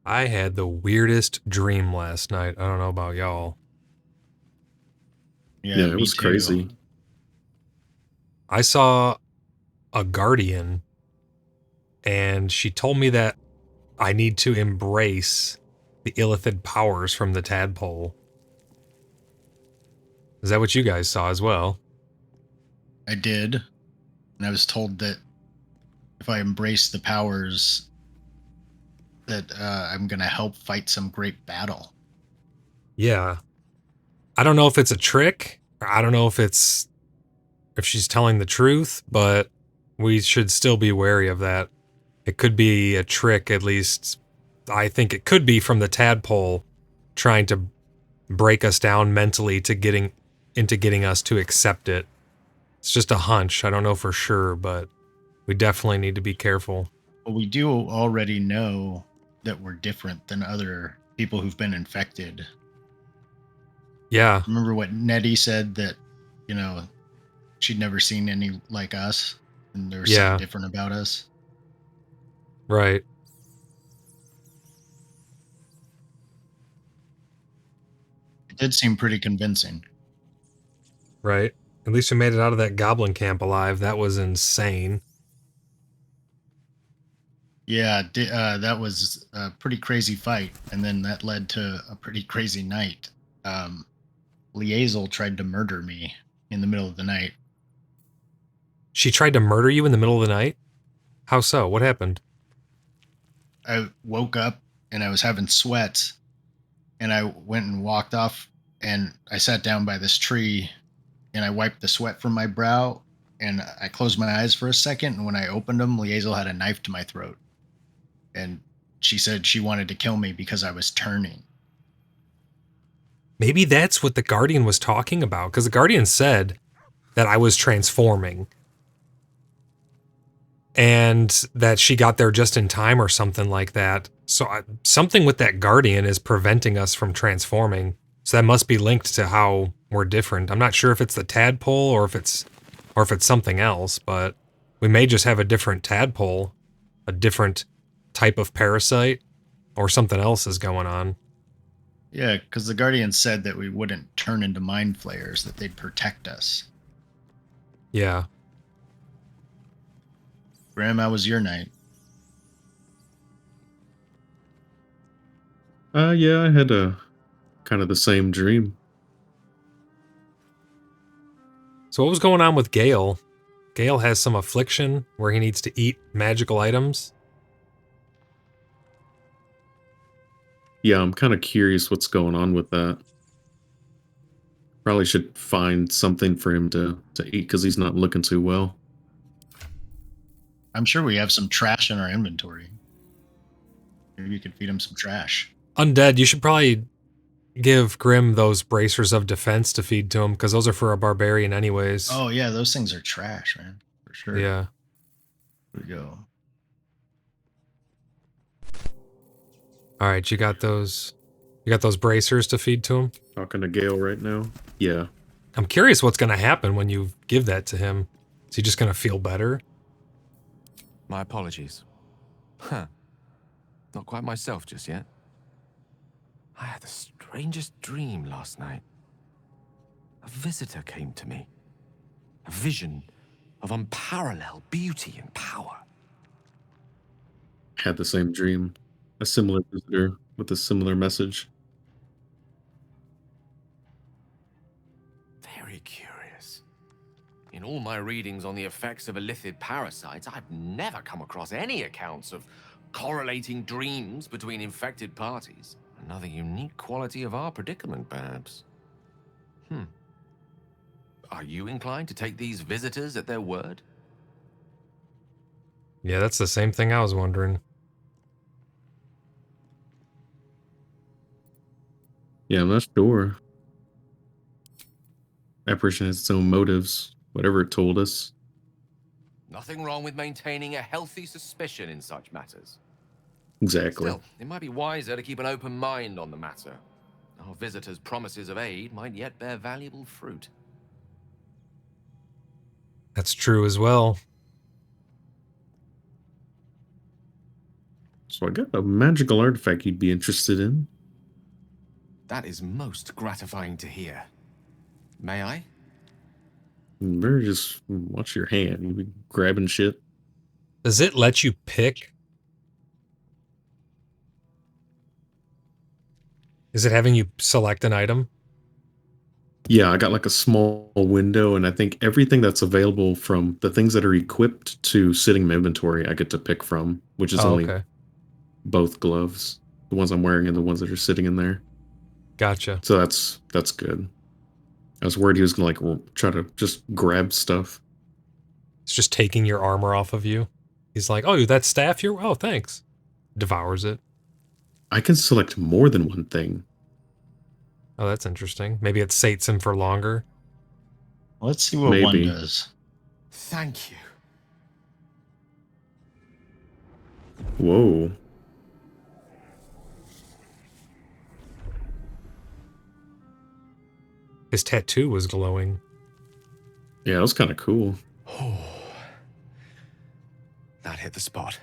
I had the weirdest dream last night. I don't know about y'all. Yeah, Yeah, it me was too. crazy. I saw a guardian, and she told me that I need to embrace the illithid powers from the Tadpole. Is that what you guys saw as well? I did, and I was told that if I embrace the powers, that I'm gonna help fight some great battle. Yeah. I don't know if it's a trick, or I don't know if she's telling the truth, but we should still be wary of that. It could be a trick, at least I think it could be from the Tadpole trying to break us down mentally to getting us to accept it. It's just a hunch. I don't know for sure, but we definitely need to be careful. But we do already know that we're different than other people who've been infected. Yeah, Remember what Nettie said, that, you know, she'd never seen any like us, and there was something yeah, different about us. right, It did seem pretty convincing. right. At least we made it out of that goblin camp alive. That was insane. Yeah, that was a pretty crazy fight, and then that led to a pretty crazy night. Um, Liazel tried to murder me in the middle of the night. She tried to murder you in the middle of the night? How so? What happened? I woke up and I was having sweats, and I went and walked off, and I sat down by this tree, and I wiped the sweat from my brow, and I closed my eyes for a second, and when I opened them, Liazel had a knife to my throat, and she said she wanted to kill me because I was turning. Maybe that's what the Guardian was talking about, because the Guardian said that I was transforming and that she got there just in time or something like that. So something with that Guardian is preventing us from transforming. So that must be linked to how we're different. I'm not sure if it's the Tadpole or if it's something else, but we may just have a different Tadpole, a different type of parasite, or something else is going on. Yeah, because the Guardian said that we wouldn't turn into mind flayers, that they'd protect us. Yeah. Graham, how was your night? Yeah, I had a kind of the same dream. So what was going on with Gale? Gale has some affliction where he needs to eat magical items. Yeah, I'm kind of curious what's going on with that. Probably should find something for him to eat because he's not looking too well. I'm sure we have some trash in our inventory. Maybe you could feed him some trash. Undead, you should probably give Grim those bracers of defense to feed to him, because those are for a barbarian anyways. Oh, yeah, those things are trash, man. For sure. Yeah. Here we go. Alright, you got those bracers to feed to him? Talking to Gale right now. Yeah. I'm curious what's gonna happen when you give that to him. Is he just gonna feel better? My apologies. Huh. Not quite myself just yet. I had the strangest dream last night. A visitor came to me. A vision of unparalleled beauty and power. Had the same dream. A similar visitor with a similar message. Very curious. In all my readings on the effects of illithid parasites, I've never come across any accounts of correlating dreams between infected parties. Another unique quality of our predicament, perhaps. Are you inclined to take these visitors at their word? Yeah, that's the same thing I was wondering. Yeah, I'm not sure. Apparition has its own motives, whatever it told us. Nothing wrong with maintaining a healthy suspicion in such matters. Exactly. Still, it might be wiser to keep an open mind on the matter. Our visitors' promises of aid might yet bear valuable fruit. That's true as well. It's So I got a magical artifact you'd be interested in. That is most gratifying to hear. May I? Better just watch your hand. You be grabbing shit. Does it let you pick? Is it having you select an item? Yeah, I got like a small window, and I think everything that's available from the things that are equipped to sitting in my inventory, I get to pick from, which is Oh, only okay. both gloves, the ones I'm wearing and the ones that are sitting in there. Gotcha. So that's good. I was worried he was gonna like try to just grab stuff. It's just taking your armor off of you. He's like, oh, that staff here? Oh, thanks. Devours it. I can select more than one thing. Oh, that's interesting. Maybe it sates him for longer. Let's see what one Maybe. does. Thank you. Whoa. His tattoo was glowing. Yeah, that was kind of cool. Oh, that hit the spot.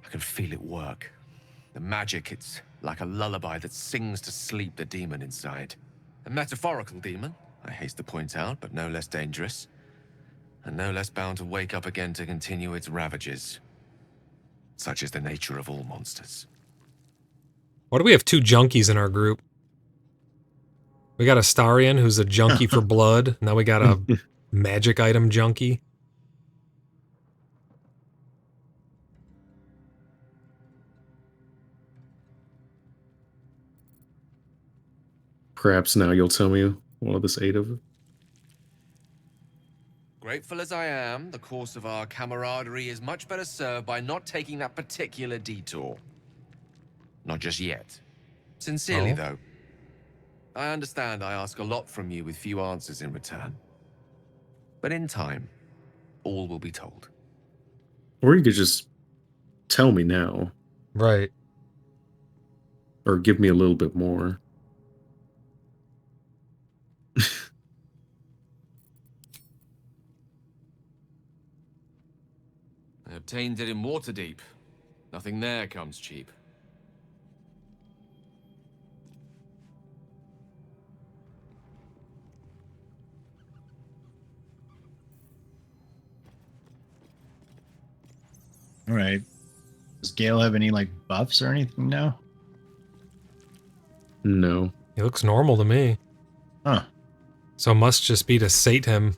I can feel it work. The magic, it's like a lullaby that sings to sleep the demon inside. A metaphorical demon, I haste to point out, but no less dangerous. And no less bound to wake up again to continue its ravages. Such is the nature of all monsters. Why do we have two junkies in our group? We got a Starian who's a junkie for blood. Now we got a magic item junkie. Perhaps now you'll tell me what this ate of. Grateful as I am, the course of our camaraderie is much better served by not taking that particular detour. Not just yet. Sincerely, Oh. though. I understand I ask a lot from you with few answers in return. But in time, all will be told. Or you could just tell me now, Right. or give me a little bit more. I obtained it in Waterdeep. Nothing there comes cheap. All right. Does Gale have any like buffs or anything now? No. He looks normal to me. Huh. So it must just be to sate him.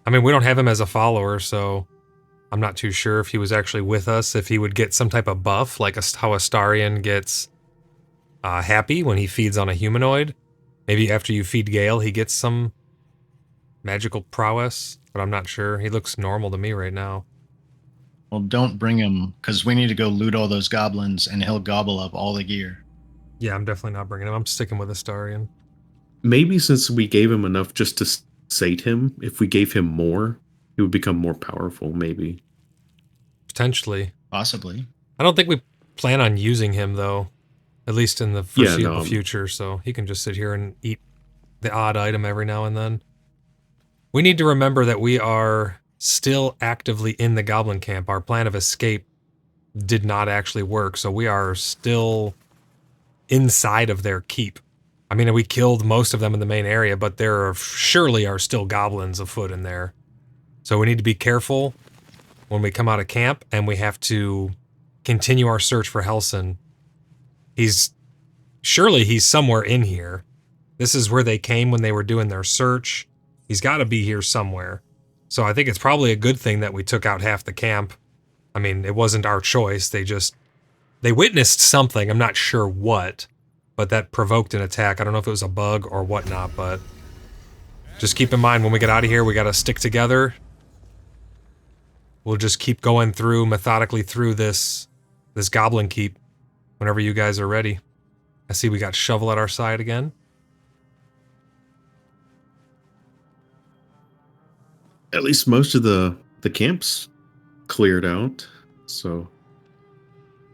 I mean, we don't have him as a follower, so I'm not too sure if he was actually with us, if he would get some type of buff, like how Astarion gets happy when he feeds on a humanoid. Maybe after you feed Gale, he gets some magical prowess, but I'm not sure. He looks normal to me right now. Well, don't bring him because we need to go loot all those goblins and he'll gobble up all the gear. Yeah, I'm definitely not bringing him. I'm sticking with Astarion. Maybe since we gave him enough just to sate him, if we gave him more, he would become more powerful, maybe. Potentially. Possibly. I don't think we plan on using him, though. At least in the Yeah, foreseeable no. future, so he can just sit here and eat the odd item every now and then. We need to remember that we are still actively in the goblin camp. Our plan of escape did not actually work, so we are still inside of their keep. I mean, we killed most of them in the main area, but there surely are still goblins afoot in there. So we need to be careful when we come out of camp, and we have to continue our search for Helson. Surely he's somewhere in here. This is where they came when they were doing their search. He's got to be here somewhere. So I think it's probably a good thing that we took out half the camp. I mean, it wasn't our choice. They witnessed something. I'm not sure what, but that provoked an attack. I don't know if it was a bug or whatnot, but just keep in mind when we get out of here, we got to stick together. We'll just keep going methodically through this goblin keep whenever you guys are ready. I see we got Shovel at our side again. At least most of the camps cleared out, so...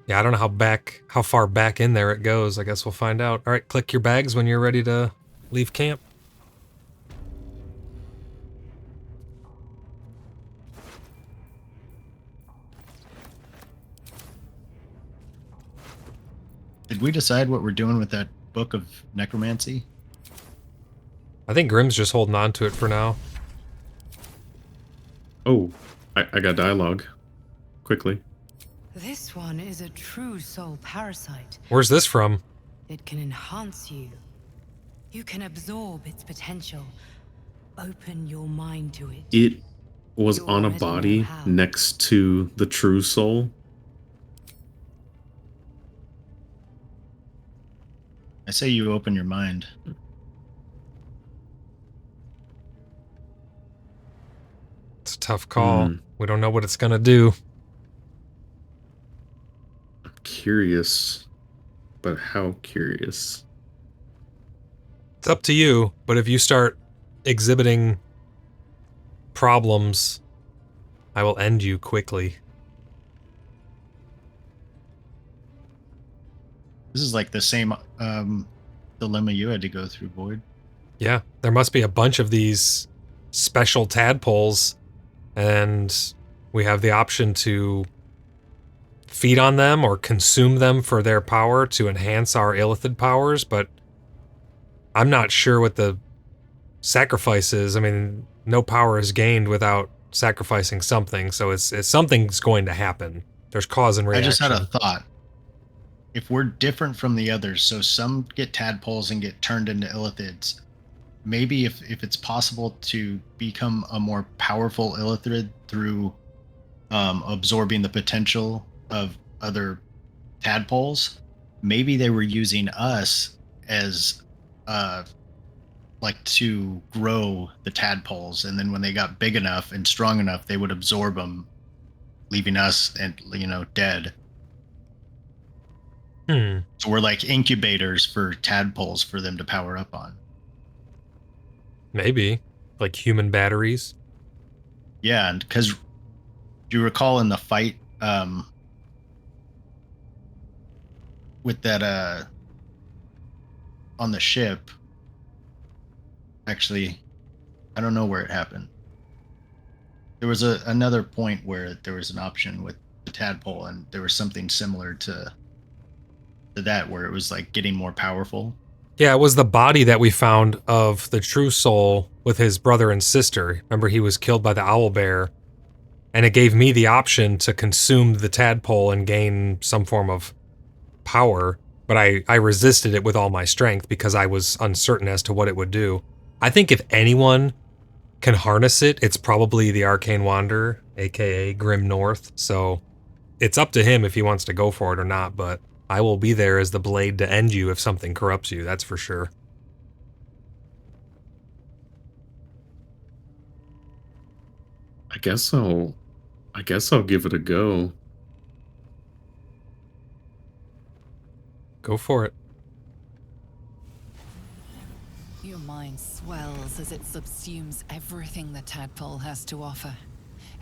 Yeah, I don't know how far back in there it goes. I guess we'll find out. All right, click your bags when you're ready to leave camp. we decide what we're doing with that book of necromancy? I think Grim's just holding on to it for now. Oh, I got dialogue. Quickly. This one is a true soul parasite. Where's this from? It can enhance you. You can absorb its potential. Open your mind to it. It was You on a already know body how. next to the true soul. I say you open your mind. It's a tough call. Hmm. We don't know what it's gonna do. I'm curious, but how curious? It's up to you, but if you start exhibiting problems, I will end you quickly. This is like the same dilemma you had to go through, Boyd. Yeah, there must be a bunch of these special tadpoles, and we have the option to feed on them or consume them for their power to enhance our illithid powers, but I'm not sure what the sacrifice is. I mean, no power is gained without sacrificing something, so it's something's going to happen. There's cause and I reaction. just had a thought. If we're different from the others, so some get tadpoles and get turned into illithids, maybe if it's possible to become a more powerful illithid through absorbing the potential of other tadpoles, maybe they were using us as like to grow the tadpoles, and then when they got big enough and strong enough, they would absorb them, leaving us and dead. So we're like incubators for tadpoles for them to power up on. Maybe. Like human batteries. Yeah, and because do you recall in the fight with that on the ship, actually, I don't know where it happened. There was another point where there was an option with the tadpole, and there was something similar to that where it was like getting more powerful. Yeah, it was the body that we found of the true soul with his brother and sister. Remember, he was killed by the owl bear, and it gave me the option to consume the tadpole and gain some form of power, but I resisted it with all my strength because I was uncertain as to what it would do. I think if anyone can harness it, it's probably the Arcane Wanderer, aka GrimNorth, so it's up to him if he wants to go for it or not, but I will be there as the blade to end you if something corrupts you, that's for sure. I guess I'll give it a go. Go for it. Your mind swells as it subsumes everything the tadpole has to offer.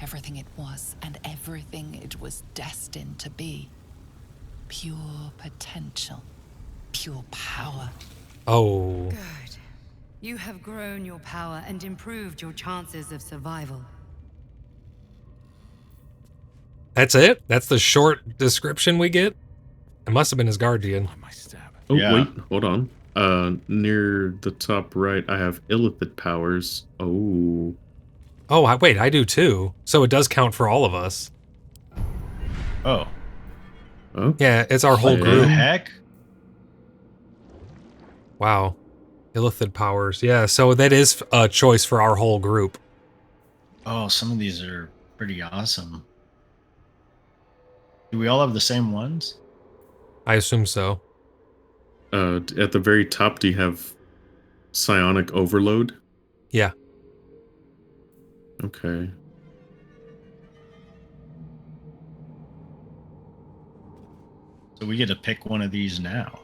Everything it was and everything it was destined to be. Pure potential. Pure power. Oh. Good. You have grown your power and improved your chances of survival. That's it? That's the short description we get? It must have been his guardian. On my stab. Oh, Yeah. wait, hold on. Near the top right, I have illithid powers. Oh. Oh, wait, I do too. So it does count for all of us. Oh, Oh. Yeah, it's our whole Yeah. the group. heck? Wow. Illithid powers. Yeah, so that is a choice for our whole group. Oh, some of these are pretty awesome. Do we all have the same ones? I assume so. At the very top, do you have psionic overload? Yeah. Okay. So we get to pick one of these now.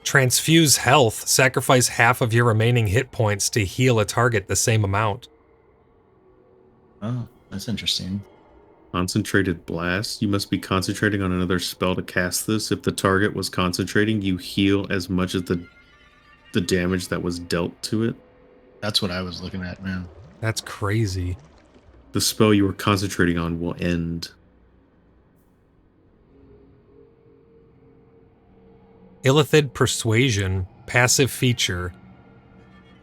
Transfuse health. Sacrifice half of your remaining hit points to heal a target the same amount. Oh, that's interesting. Concentrated blast. You must be concentrating on another spell to cast this. If the target was concentrating, you heal as much as the damage that was dealt to it. That's what I was looking at, man. That's crazy. The spell you were concentrating on will end. Illithid Persuasion, passive feature.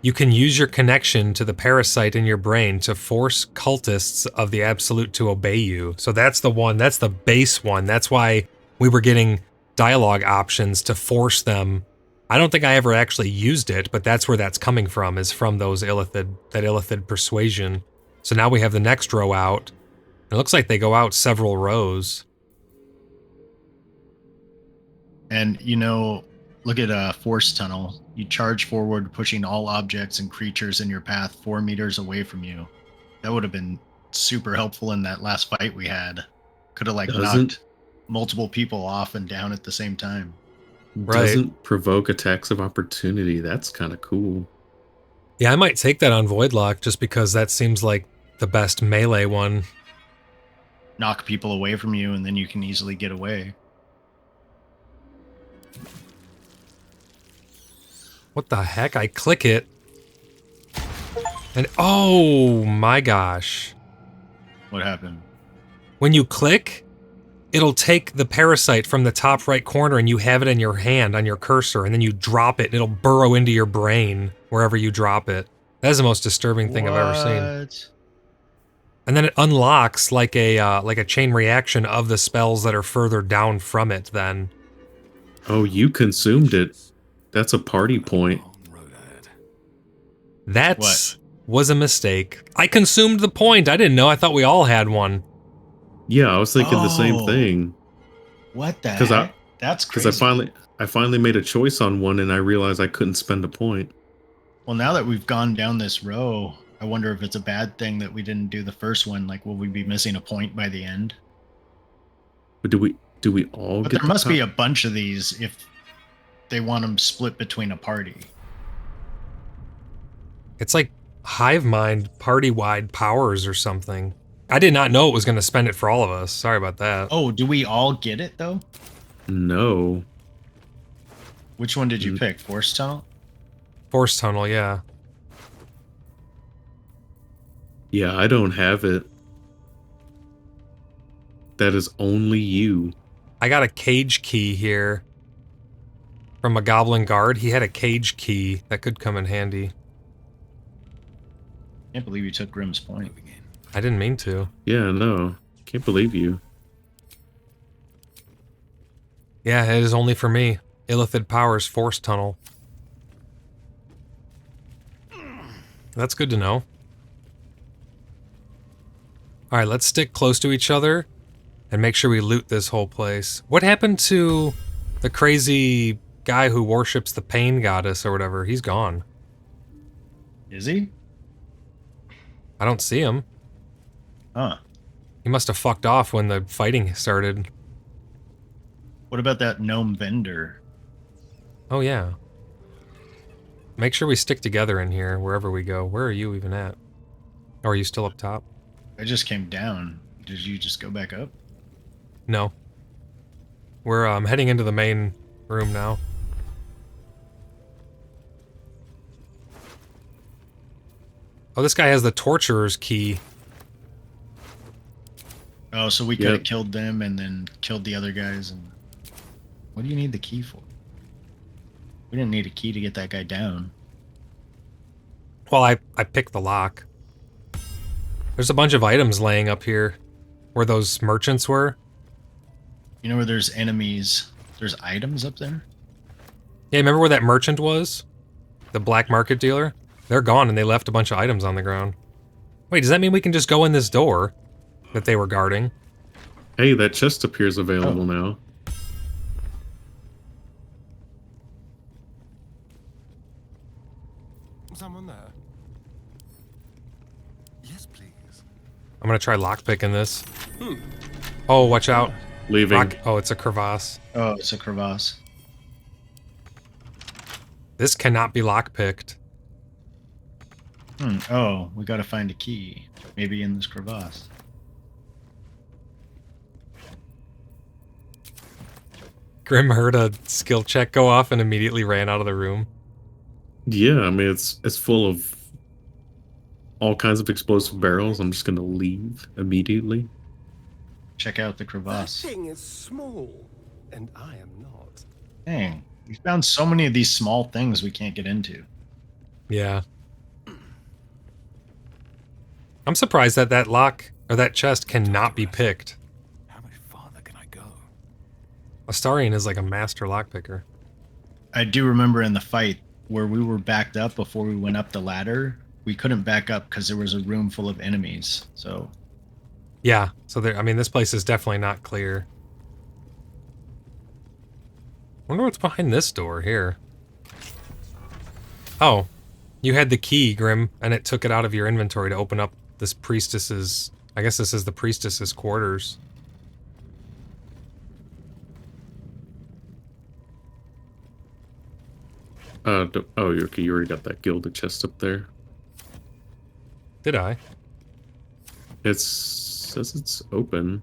You can use your connection to the parasite in your brain to force cultists of the Absolute to obey you. So that's the one, that's the base one. That's why we were getting dialogue options to force them. I don't think I ever actually used it, but that's where that's coming from, is from those Illithid, that Illithid Persuasion. So now we have the next row out. It looks like they go out several rows. And, you know, look at a force tunnel. You charge forward, pushing all objects and creatures in your path 4 meters away from you. That would have been super helpful in that last fight we had. Could have, like, knocked multiple people off and down at the same time. Right. Doesn't provoke attacks of opportunity. That's kind of cool. Yeah, I might take that on Voidlock just because that seems like the best melee one. Knock people away from you, and then you can easily get away. What the heck? I click it. And oh my gosh. What happened? When you click, it'll take the parasite from the top right corner and you have it in your hand on your cursor, and then you drop it and it'll burrow into your brain wherever you drop it. That is the most disturbing thing I've ever seen. And then it unlocks like a chain reaction of the spells that are further down from it then. Oh, you consumed it. That's a party point. That was a mistake. I consumed the point. I didn't know. I thought we all had one. Yeah, I was thinking the same thing. What the heck? That's crazy. Because I finally made a choice on one, and I realized I couldn't spend a point. Well, now that we've gone down this row, I wonder if it's a bad thing that we didn't do the first one. Like, will we be missing a point by the end? But do we all But get there must be a bunch of these if they want them split between a party. It's like hive mind party-wide powers or something. I did not know it was going to spend it for all of us. Sorry about that. Oh, do we all get it, though? No. Which one did you pick? Force Tunnel? Force Tunnel, yeah. Yeah, I don't have it. That is only you. I got a cage key here from a goblin guard. He had a cage key that could come in handy. Can't believe you took Grimm's point. I didn't mean to. Yeah, no. Can't believe you. Yeah, it is only for me. Illithid Powers Force Tunnel. That's good to know. Alright, let's stick close to each other and make sure we loot this whole place. What happened to the crazy guy who worships the pain goddess or whatever? He's gone. Is he? I don't see him. Huh. He must have fucked off when the fighting started. What about that gnome vendor? Oh, yeah. Make sure we stick together in here, wherever we go. Where are you even at? Or are you still up top? I just came down. Did you just go back up? No. We're heading into the main room now. Oh, this guy has the Torturer's key. Oh, so we could have killed them and then killed the other guys. And what do you need the key for? We didn't need a key to get that guy down. Well, I picked the lock. There's a bunch of items laying up here where those merchants were. You know where there's enemies, there's items up there? Yeah, remember where that merchant was? The black market dealer? They're gone and they left a bunch of items on the ground. Wait, does that mean we can just go in this door that they were guarding? Hey, that chest appears available now. Someone there? Yes, please. I'm gonna try lockpicking this. Oh, watch out. Leaving. Oh, it's a crevasse. Oh, it's a crevasse. This cannot be lockpicked. Oh, we gotta find a key. Maybe in this crevasse. Grim heard a skill check go off and immediately ran out of the room. Yeah, I mean, it's full of all kinds of explosive barrels. I'm just gonna leave immediately. Check out the crevasse. That thing is small, and I am not. Dang. We found so many of these small things we can't get into. Yeah. I'm surprised that that lock or that chest cannot be picked. How much farther can I go? Astarion is like a master lockpicker. I do remember in the fight where we were backed up before we went up the ladder. We couldn't back up because there was a room full of enemies. So Yeah, so there. I mean, this place is definitely not clear. Wonder what's behind this door here. Oh, you had the key, Grim, and it took it out of your inventory to open up this priestess's... I guess this is the priestess's quarters. Oh, okay, you already got that gilded chest up there. Did I? It says it's open.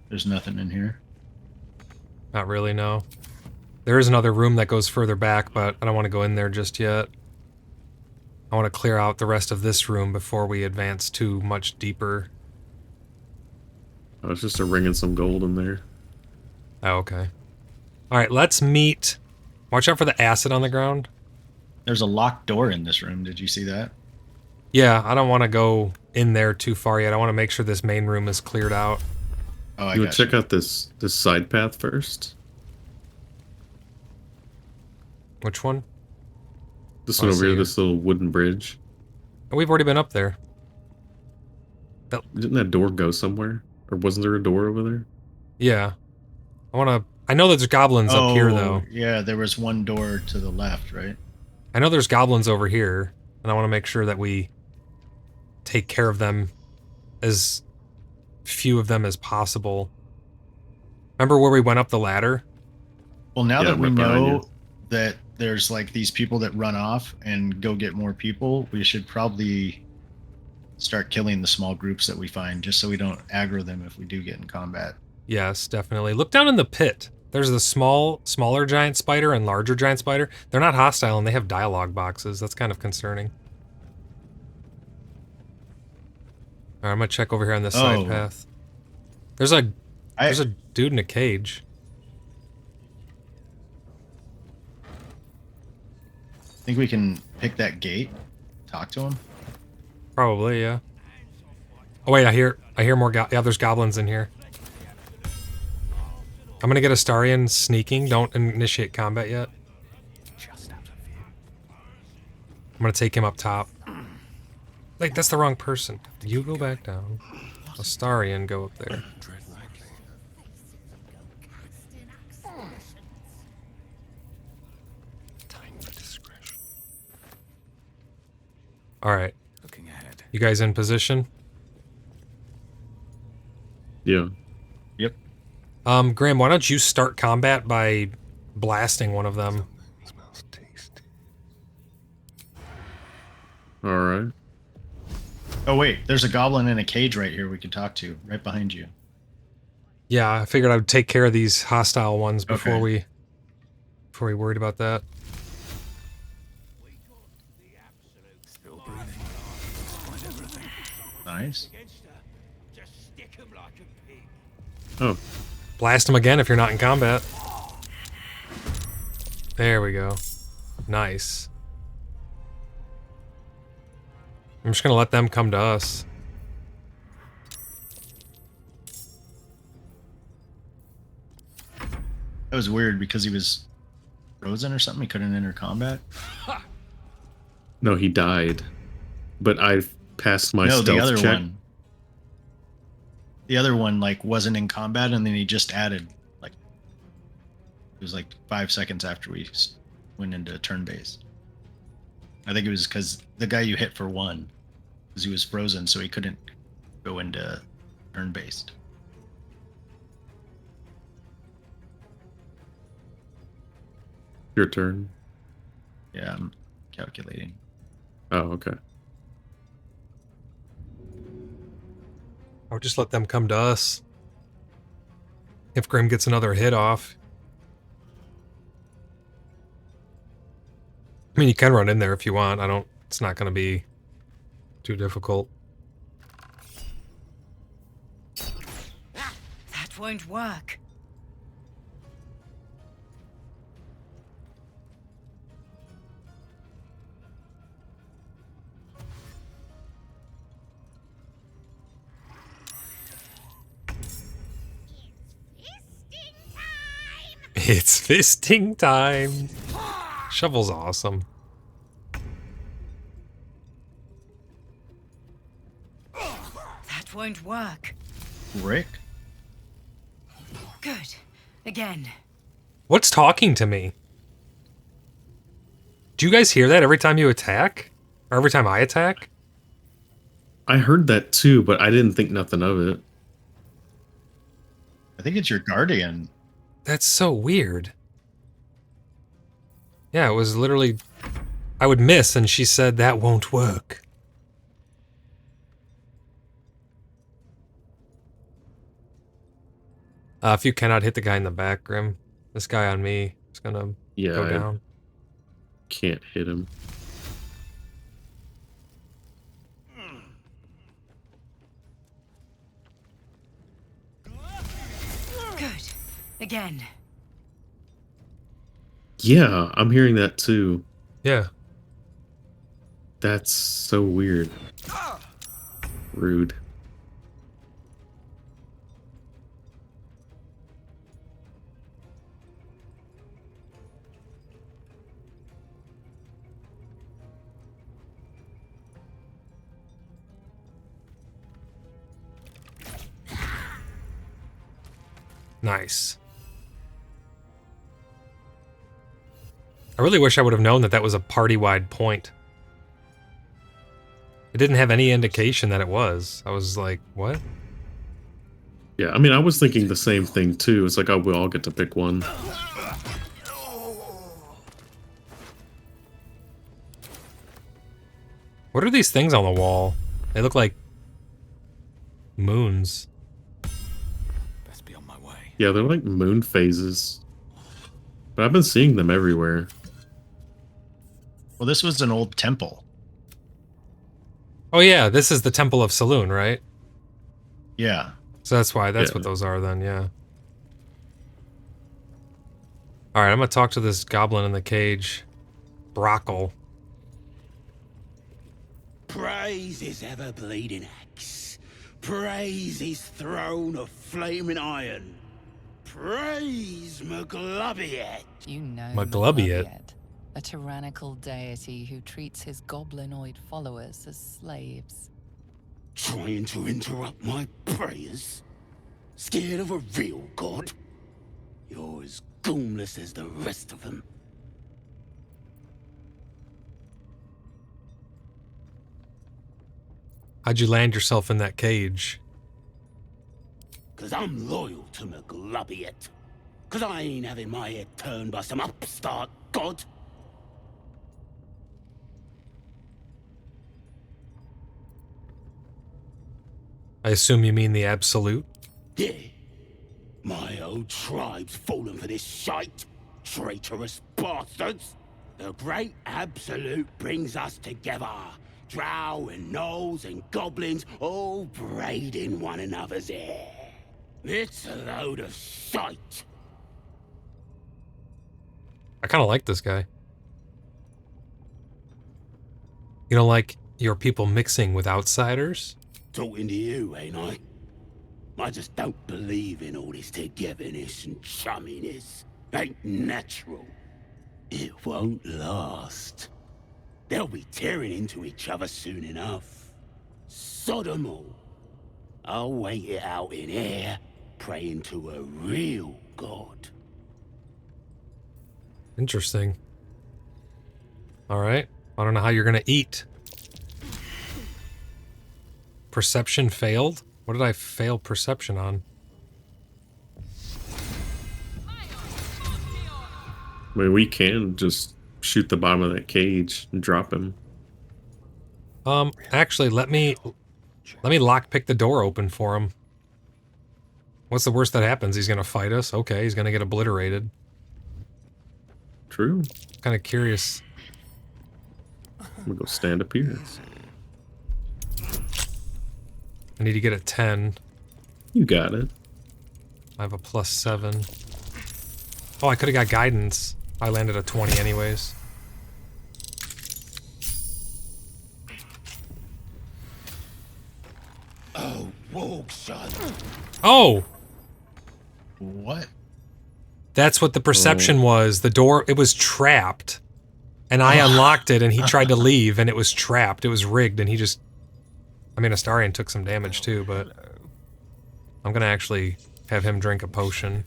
there's nothing in here. Not really, no. There is another room that goes further back, but I don't want to go in there just yet. I want to clear out the rest of this room before we advance too much deeper. Oh, it's just a ring and some gold in there. Oh, okay. Alright, let's meet... Watch out for the acid on the ground. There's a locked door in this room. Did you see that? Yeah, I don't want to go in there too far yet. I want to make sure this main room is cleared out. Oh, I You would got check out this side path first. Which one? This Oh, I one over see here, here. this little wooden bridge. Oh, we've already been up there. Didn't that door go somewhere? Or wasn't there a door over there? Yeah. I want to... I know there's goblins up here, though. Yeah, there was one door to the left, right? I know there's goblins over here, and I want to make sure that we take care of them, as few of them as possible. Remember where we went up the ladder? Well, now Yeah, that we right behind know you. that there's like these people that run off and go get more people, we should probably start killing the small groups that we find just so we don't aggro them if we do get in combat. Yes, definitely. Look down in the pit. There's the smaller giant spider and larger giant spider. They're not hostile and they have dialogue boxes. That's kind of concerning. Alright, I'm gonna check over here on this side path. There's a dude in a cage. Think we can pick that gate, talk to him. Probably, yeah. Oh wait, I hear more yeah, there's goblins in here. I'm gonna get Astarion sneaking. Don't initiate combat yet. I'm gonna take him up top. Wait, that's the wrong person. You go back down. Astarion, go up there. Alright. Looking ahead. You guys in position? Yeah. Yep. Graham, why don't you start combat by blasting one of them? Smells tasty. Alright. Oh wait, there's a goblin in a cage right here we can talk to, right behind you. Yeah, I figured I would take care of these hostile ones before Okay. we worried about that. Still breathing. Find everything. Nice. Oh, Blast them again if you're not in combat. There we go. Nice. I'm just gonna let them come to us. That was weird because he was frozen or something. He couldn't enter combat. no, he died. But I passed my No, stealth the other check. one. The other one like wasn't in combat, and then he just added like it was like 5 seconds after we went into turn base. I think it was because the guy you hit for one, because he was frozen, so he couldn't go into turn based. Your turn. Yeah, I'm calculating. Oh, okay. I'll just let them come to us. If Grim gets another hit off. I mean, you can run in there if you want. It's not going to be too difficult. That won't work. It's fisting time. Shovel's awesome. That won't work. Rick? Good. Again. What's talking to me? Do you guys hear that every time you attack? Or every time I attack? I heard that too, but I didn't think nothing of it. I think it's your guardian. That's so weird. Yeah, it was literally... I would miss, and she said that won't work. If you cannot hit the guy in the back, Grim, this guy on me is gonna go down. Can't hit him. Good. Again. Yeah, I'm hearing that too. Yeah. That's so weird. Rude. Nice. I really wish I would have known that that was a party-wide point. It didn't have any indication that it was. I was like, what? Yeah, I mean, I was thinking the same thing too. It's like, oh, we all get to pick one. What are these things on the wall? They look like moons. Best be on my way. Yeah, they're like moon phases. But I've been seeing them everywhere. Well, this was an old temple. Oh yeah, this is the Temple of Saloon, right? Yeah. So that's why, that's Yeah. what those are then, yeah. Alright, I'm gonna talk to this goblin in the cage. Brockle. Praise his ever-bleeding axe. Praise his throne of flaming iron. Praise Maglubiet. You know Maglubiet. Maglubiet, a tyrannical deity who treats his goblinoid followers as slaves. Trying to interrupt my prayers? Scared of a real god? You're as goonless as the rest of them. How'd you land yourself in that cage? 'Cause I'm loyal to Maglubiet. 'Cause I ain't having my head turned by some upstart god. I assume you mean the Absolute? Yeah. My old tribe's fallen for this shite. Traitorous bastards. The great Absolute brings us together. Drow and gnolls and goblins all braiding one another's hair. It's a load of shite. I kinda like this guy. You don't like your people mixing with outsiders? Talking to you, ain't I? I just don't believe in all this togetherness and chumminess. Ain't natural. It won't last. They'll be tearing into each other soon enough. Sod 'em all. I'll wait it out in air, praying to a real god. Interesting. Alright. I don't know how you're gonna eat. Perception failed? What did I fail perception on? I mean, we can just shoot the bottom of that cage and drop him. Actually, let me lockpick the door open for him. What's the worst that happens? He's gonna fight us? Okay, he's gonna get obliterated. True. Kinda curious. I'm gonna go stand up here. I need to get a 10. You got it. I have a +7. Oh, I could've got guidance. I landed a 20 anyways. Oh, Wargshot. Oh! What? That's what the perception was. The door, it was trapped. And I unlocked it, and he tried to leave, and it was trapped. It was rigged, and he just... I mean, Astarion took some damage, too, but... I'm gonna actually have him drink a potion.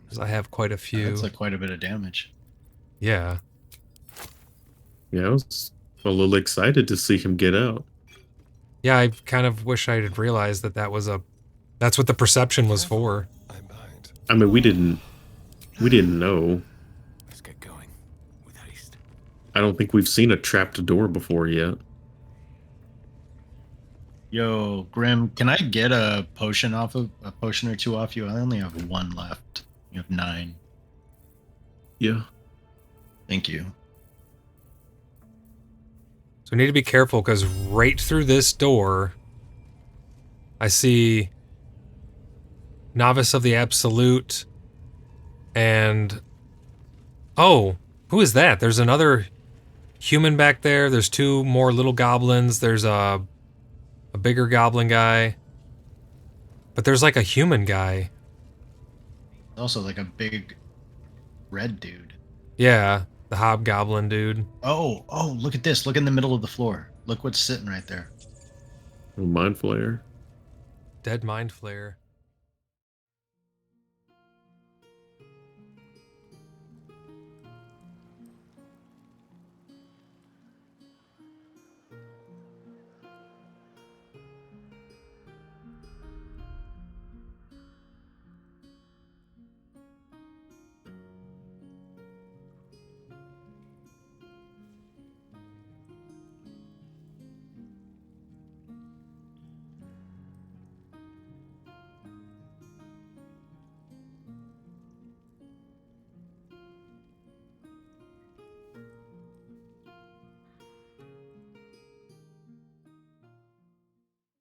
Because I have quite a few. That's like quite a bit of damage. Yeah. Yeah, I was a little excited to see him get out. Yeah, I kind of wish I had realized that that was a... That's what the perception was for. I mean, we didn't know. Let's get going with haste. I don't think we've seen a trapped door before yet. Yo, Grim, can I get a potion or two off you? I only have 1 left. You have 9. Yeah. Thank you. So we need to be careful, because right through this door, I see Novice of the Absolute, and... Oh, who is that? There's another human back there. There's 2 more little goblins. There's a bigger goblin guy. But there's like a human guy. Also, like a big red dude. Yeah, the hobgoblin dude. Oh, look at this. Look in the middle of the floor. Look what's sitting right there. Mind Flayer. Dead Mind Flayer.